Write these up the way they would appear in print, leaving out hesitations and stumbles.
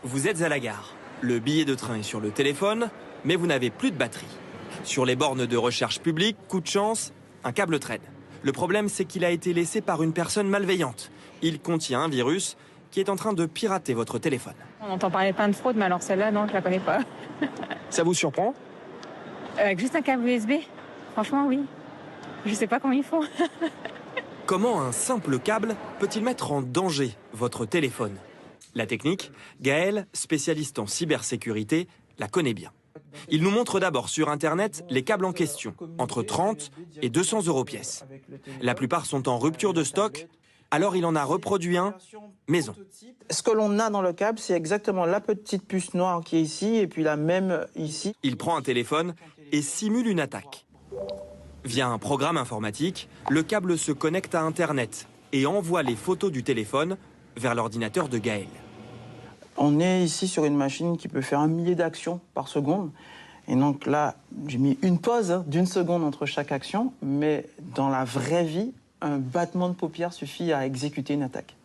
Vous êtes à la gare. Le billet de train est sur le téléphone, mais vous n'avez plus de batterie. Sur les bornes de recherche publique, coup de chance, un câble traîne. Le problème, c'est qu'il a été laissé par une personne malveillante. Il contient un virus qui est en train de pirater votre téléphone. On entend parler plein de fraudes, mais alors celle-là, non, je la connais pas. Ça vous surprend? Avec juste un câble USB, franchement, oui. Je sais pas comment ils font. Comment un simple câble peut-il mettre en danger votre téléphone? La technique, Gaël, spécialiste en cybersécurité, la connaît bien. Il nous montre d'abord sur Internet les câbles en question, entre 30 et 200 € pièce. La plupart sont en rupture de stock, alors il en a reproduit un maison. Ce que l'on a dans le câble, c'est exactement la petite puce noire qui est ici et puis la même ici. Il prend un téléphone et simule une attaque. Via un programme informatique, le câble se connecte à Internet et envoie les photos du téléphone vers l'ordinateur de Gaël. On est ici sur une machine qui peut faire 1 millier d'actions par seconde. Et donc là, j'ai mis une pause d'1 seconde entre chaque action, mais dans la vraie vie, un battement de paupières suffit à exécuter une attaque.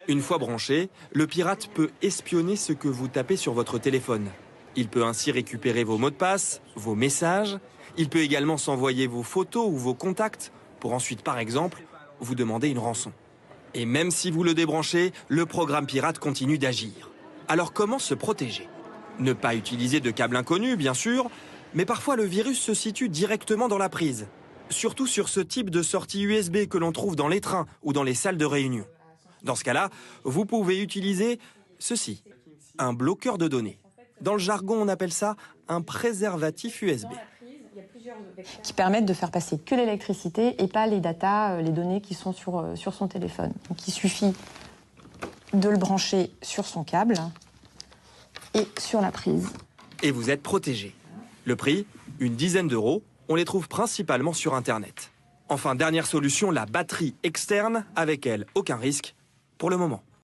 Une fois branché, le pirate peut espionner ce que vous tapez sur votre téléphone. Il peut ainsi récupérer vos mots de passe, vos messages. Il peut également s'envoyer vos photos ou vos contacts pour ensuite, par exemple, vous demander une rançon. Et même si vous le débranchez, le programme pirate continue d'agir. Alors comment se protéger? Ne pas utiliser de câble inconnu, bien sûr, mais parfois le virus se situe directement dans la prise. Surtout sur ce type de sortie USB que l'on trouve dans les trains ou dans les salles de réunion. Dans ce cas-là, vous pouvez utiliser ceci, un bloqueur de données. Dans le jargon, on appelle ça un préservatif USB. Qui permettent de faire passer que l'électricité et pas les datas, les données qui sont sur son téléphone. Donc il suffit de le brancher sur son câble et sur la prise. Et vous êtes protégé. Le prix, une dizaine d'euros. On les trouve principalement sur Internet. Enfin, dernière solution, la batterie externe. Avec elle, aucun risque pour le moment.